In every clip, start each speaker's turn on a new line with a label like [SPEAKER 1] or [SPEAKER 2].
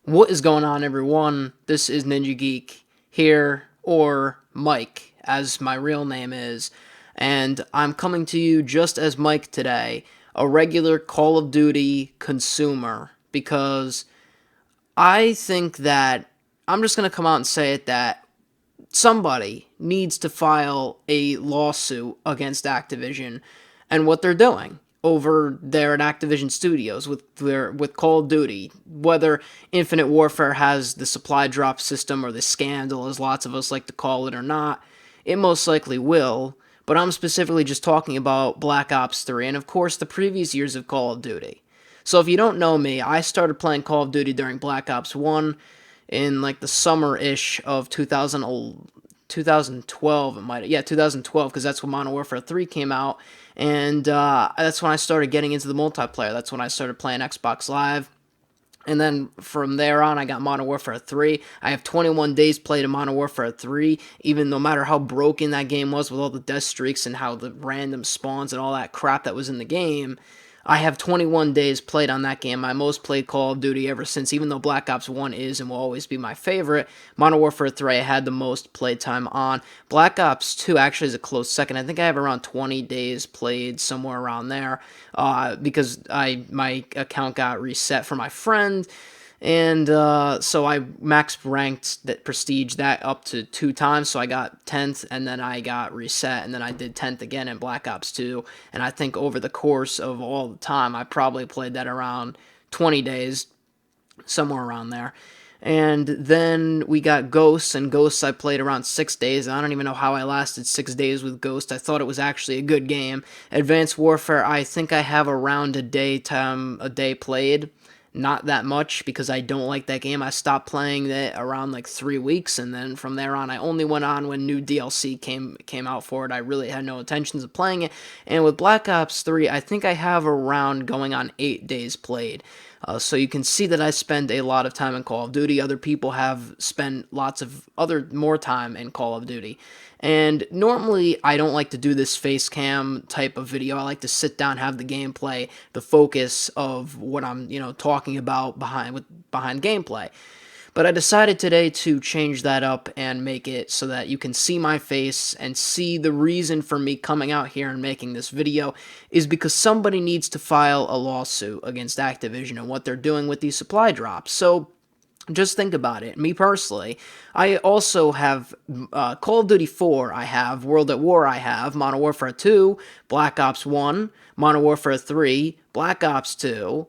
[SPEAKER 1] What is going on, everyone? This is Ninja Geek here, or Mike, as my real name is, and I'm coming to you just as Mike today, a regular Call of Duty consumer, because I think that I'm just going to come out and say it that somebody needs to file a lawsuit against Activision and what they're doing over there at Activision Studios with Call of Duty. Whether Infinite Warfare has the supply drop system or the scandal, as lots of us like to call it, or not, it most likely will. But I'm specifically just talking about Black Ops 3 and, of course, the previous years of Call of Duty. So if you don't know me, I started playing Call of Duty during Black Ops 1 in like the summer-ish of 2012. It might, yeah, 2012, because that's when Modern Warfare 3 came out, and that's when I started getting into the multiplayer. That's when I started playing Xbox Live. And then from there on, I got Modern Warfare 3. I have 21 days played in Modern Warfare 3, even no matter how broken that game was with all the death streaks and how the random spawns and all that crap that was in the game. I have 21 days played on that game, my most played Call of Duty ever since, even though Black Ops 1 is and will always be my favorite. Modern Warfare 3 I had the most playtime on. Black Ops 2 actually is a close second. I think I have around 20 days played, somewhere around there, because my account got reset for my friend, and so I max ranked that prestige that up to 2 times. So I got 10th, and then I got reset, and then I did 10th again in Black Ops 2. And I think over the course of all the time, I probably played that around 20 days, somewhere around there. And then we got Ghosts, and Ghosts I played around 6 days. I don't even know how I lasted 6 days with Ghost. I thought it was actually a good game. Advanced Warfare, I think I have around a day played. Not that much, because I don't like that game. I stopped playing it around like 3 weeks, and then from there on, I only went on when new DLC came out for it. I really had no intentions of playing it. And with Black Ops 3, I think I have around going on 8 days played. So you can see that I spend a lot of time in Call of Duty. Other people have spent lots of more time in Call of Duty. And normally I don't like to do this face cam type of video. I like to sit down, have the gameplay, the focus of what I'm, talking about behind gameplay. But I decided today to change that up and make it so that you can see my face and see the reason for me coming out here and making this video is because somebody needs to file a lawsuit against Activision and what they're doing with these supply drops. So just think about it. Me personally, I also have Call of Duty 4, I have World at War, I have Modern Warfare 2, Black Ops 1, Modern Warfare 3, Black Ops 2,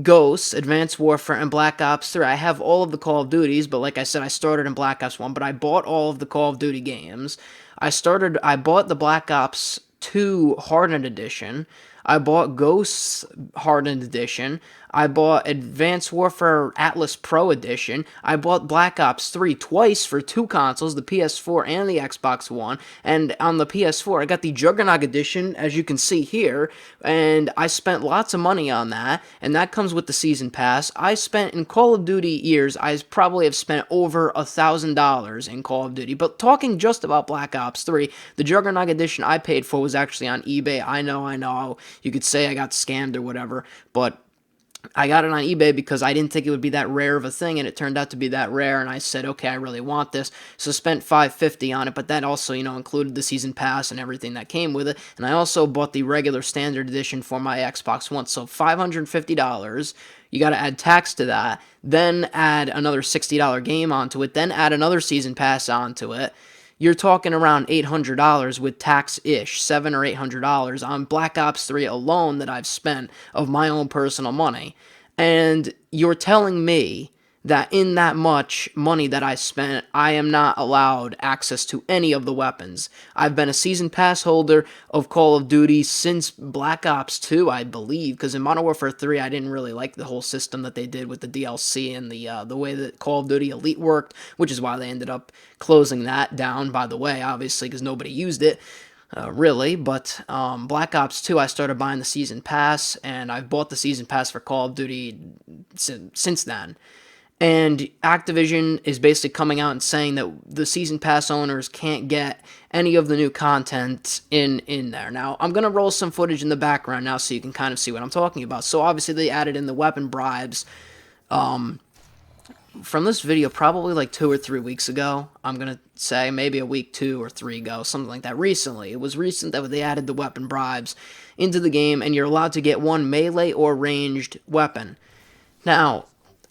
[SPEAKER 1] Ghosts, Advanced Warfare, and Black Ops 3. I have all of the Call of Duties, but like I said, I started in Black Ops 1, but I bought all of the Call of Duty games. I bought the Black Ops 2 Hardened Edition. I bought Ghosts Hardened Edition. I bought Advanced Warfare Atlas Pro Edition. I bought Black Ops 3 twice for two consoles, the PS4 and the Xbox One. And on the PS4, I got the Juggernaut Edition, as you can see here. And I spent lots of money on that. And that comes with the Season Pass. I spent, in Call of Duty years, I probably have spent over $1,000 in Call of Duty. But talking just about Black Ops 3, the Juggernaut Edition I paid for was actually on eBay. I know. You could say I got scammed or whatever, but I got it on eBay because I didn't think it would be that rare of a thing, and it turned out to be that rare, and I said, okay, I really want this, so spent $550 on it, but that also, included the Season Pass and everything that came with it, and I also bought the regular standard edition for my Xbox One, so $550, you gotta add tax to that, then add another $60 game onto it, then add another Season Pass onto it. You're talking around $800 with tax-ish, $700 or $800 on Black Ops 3 alone that I've spent of my own personal money. And you're telling me that in that much money that I spent, I am not allowed access to any of the weapons. I've been a Season Pass holder of Call of Duty since Black Ops 2, I believe, because in Modern Warfare 3, I didn't really like the whole system that they did with the DLC and the way that Call of Duty Elite worked, which is why they ended up closing that down, by the way, obviously, because nobody used it. Really, but Black Ops 2, I started buying the Season Pass, and I've bought the Season Pass for Call of Duty since then. And Activision is basically coming out and saying that the Season Pass owners can't get any of the new content in there. Now, I'm going to roll some footage in the background now so you can kind of see what I'm talking about. So, obviously, they added in the weapon bribes from this video probably like 2 or 3 weeks ago. I'm gonna say maybe a week 2 or 3 ago, something like that. Recently, it was recent that they added the weapon bribes into the game, and you're allowed to get one melee or ranged weapon. Now,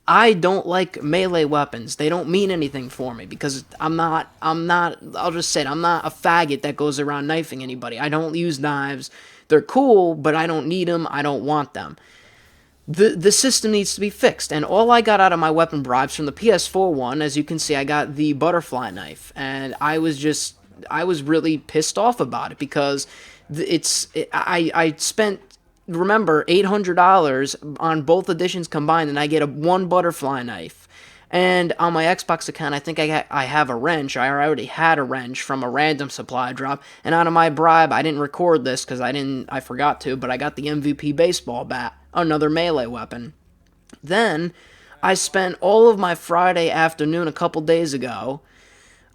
[SPEAKER 1] I don't like melee weapons. They don't mean anything for me because I'll just say it, I'm not a faggot that goes around knifing anybody. I don't use knives. They're cool, but I don't need them. I don't want them. The system needs to be fixed, and all I got out of my weapon bribes from the PS4 one, as you can see, I got the butterfly knife, and I was really pissed off about it because I spent, remember, $800 on both editions combined, and I get one butterfly knife. And on my Xbox account, I think I have a wrench. I already had a wrench from a random supply drop. And out of my bribe, I didn't record this because I forgot to, but I got the MVP baseball bat, another melee weapon. Then I spent all of my Friday afternoon a couple days ago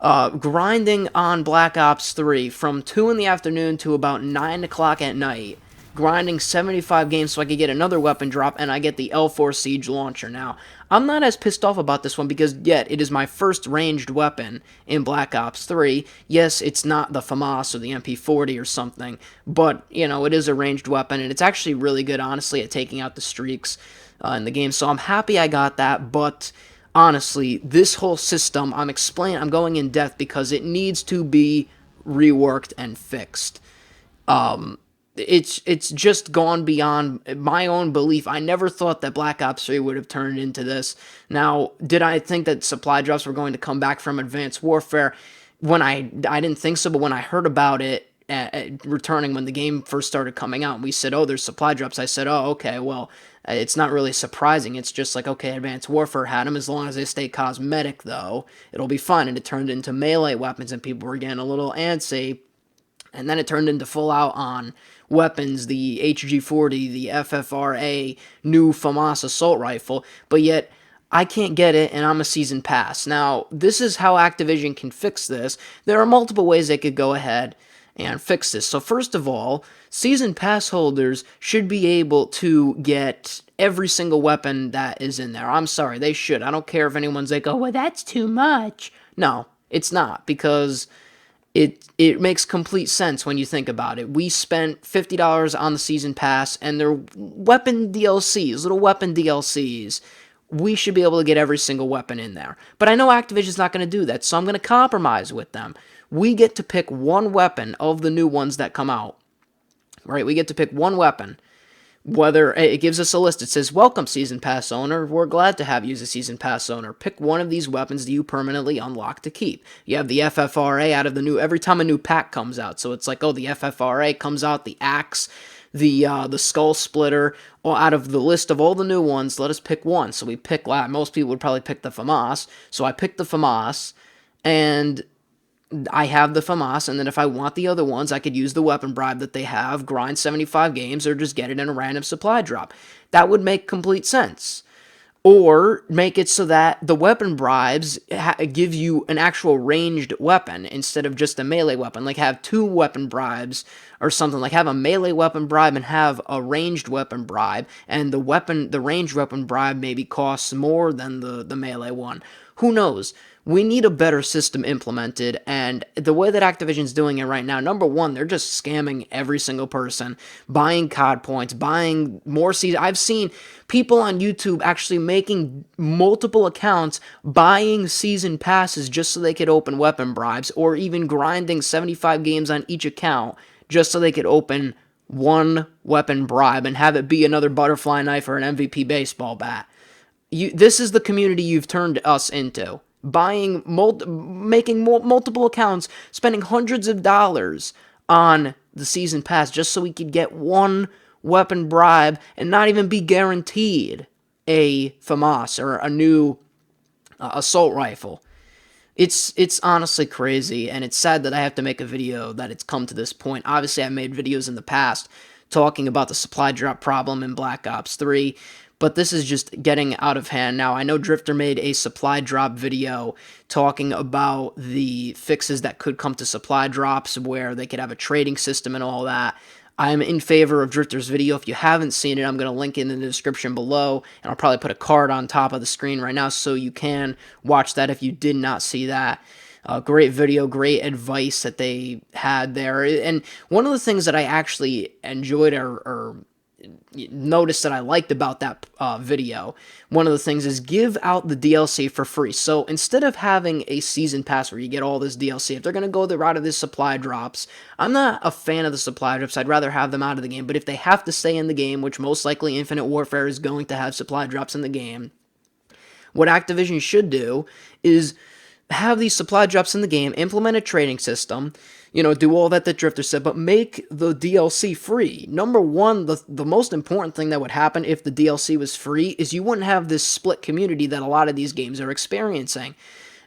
[SPEAKER 1] grinding on Black Ops 3 from 2 in the afternoon to about 9 o'clock at night, grinding 75 games so I could get another weapon drop, and I get the L4 Siege launcher. Now, I'm not as pissed off about this one because, yet, it is my first ranged weapon in Black Ops 3. Yes, it's not the FAMAS or the MP40 or something, but, it is a ranged weapon, and it's actually really good, honestly, at taking out the streaks in the game. So I'm happy I got that, but honestly, this whole system, I'm going in depth because it needs to be reworked and fixed. It's just gone beyond my own belief. I never thought that Black Ops 3 would have turned into this. Now, did I think that supply drops were going to come back from Advanced Warfare? I didn't think so, but when I heard about it returning when the game first started coming out, and we said, oh, there's supply drops, I said, oh, okay, well, it's not really surprising. It's just like, okay, Advanced Warfare had them. As long as they stay cosmetic, though, it'll be fun. And it turned into melee weapons, and people were getting a little antsy. And then it turned into full out on weapons, the HG40, the FFRA, new FAMAS assault rifle, but yet I can't get it, and I'm a season pass. Now, this is how Activision can fix this. There are multiple ways they could go ahead and fix this. So first of all, season pass holders should be able to get every single weapon that is in there. I'm sorry, they should. I don't care if anyone's like, oh, well, that's too much. No, it's not, because it makes complete sense when you think about it. We spent $50 on the season pass, and they're weapon DLCs, little weapon DLCs. We should be able to get every single weapon in there. But I know Activision's not going to do that, so I'm going to compromise with them. We get to pick one weapon of the new ones that come out. Right? We get to pick one weapon. Whether it gives us a list, it says, welcome, Season Pass owner. We're glad to have you as a Season Pass owner. Pick one of these weapons that you permanently unlock to keep. You have the FFRA out of the new, every time a new pack comes out. So it's like, oh, the FFRA comes out, the axe, the skull splitter, out of the list of all the new ones, let us pick one. So we pick, most people would probably pick the FAMAS. So I picked the FAMAS, and I have the FAMAS, and then if I want the other ones, I could use the weapon bribe that they have, grind 75 games, or just get it in a random supply drop. That would make complete sense. Or make it so that the weapon bribes give you an actual ranged weapon instead of just a melee weapon. Like have two weapon bribes or something. Like have a melee weapon bribe and have a ranged weapon bribe, and the ranged weapon bribe maybe costs more than the melee one. Who knows? We need a better system implemented, and the way that Activision's doing it right now, number one, they're just scamming every single person, buying COD points, buying more seasons. I've seen people on YouTube actually making multiple accounts, buying season passes just so they could open weapon bribes, or even grinding 75 games on each account just so they could open one weapon bribe and have it be another butterfly knife or an MVP baseball bat. This is the community you've turned us into. Making multiple accounts, spending hundreds of dollars on the season pass just so we could get one weapon bribe and not even be guaranteed a FAMAS or a new assault rifle. It's honestly crazy, and it's sad that I have to make a video that it's come to this point. Obviously, I've made videos in the past talking about the supply drop problem in Black Ops 3, but this is just getting out of hand now. I know Drifter made a supply drop video talking about the fixes that could come to supply drops where they could have a trading system and all that. I'm in favor of Drifter's video. If you haven't seen it, I'm going to link it in the description below, and I'll probably put a card on top of the screen right now so you can watch that if you did not see that. Great video, great advice that they had there. And one of the things that I actually enjoyed or noticed that I liked about that video, one of the things is give out the DLC for free. So instead of having a season pass where you get all this DLC, if they're going to go the route of this supply drops, I'm not a fan of the supply drops. I'd rather have them out of the game. But if they have to stay in the game, which most likely Infinite Warfare is going to have supply drops in the game, what Activision should do is have these supply drops in the game, implement a trading system, do all that Drifter said, but make the DLC free. Number one, the most important thing that would happen if the DLC was free is you wouldn't have this split community that a lot of these games are experiencing.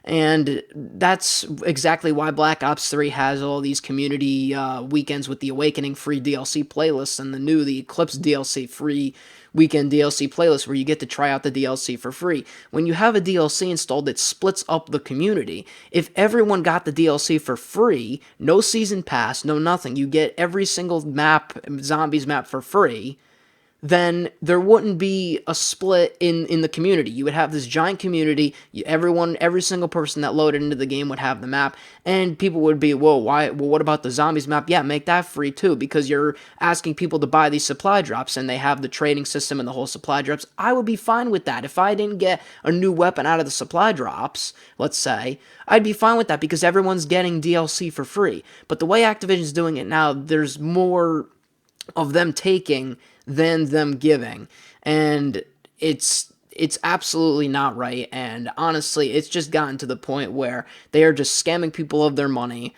[SPEAKER 1] And that's exactly why Black Ops 3 has all these community weekends with the Awakening free DLC playlists and the Eclipse DLC free weekend DLC playlist where you get to try out the DLC for free. When you have a DLC installed, it splits up the community. If everyone got the DLC for free, no season pass, no nothing, you get every single zombies map for free, then there wouldn't be a split in the community. You would have this giant community. Every single person that loaded into the game would have the map, and people would be, whoa, why? Well, what about the zombies map? Yeah, make that free too, because you're asking people to buy these supply drops, and they have the trading system and the whole supply drops. I would be fine with that. If I didn't get a new weapon out of the supply drops, let's say, I'd be fine with that because everyone's getting DLC for free. But the way Activision's doing it now, there's more of them taking than them giving, and it's absolutely not right. And honestly, it's just gotten to the point where they are just scamming people of their money,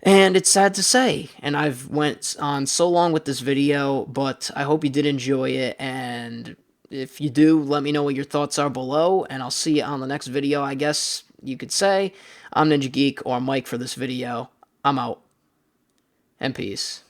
[SPEAKER 1] and it's sad to say. And I've went on so long with this video, but I hope you did enjoy it, and if you do, let me know what your thoughts are below, and I'll see you on the next video, I guess you could say. I'm Ninja Geek, or Mike, for this video. I'm out, and peace.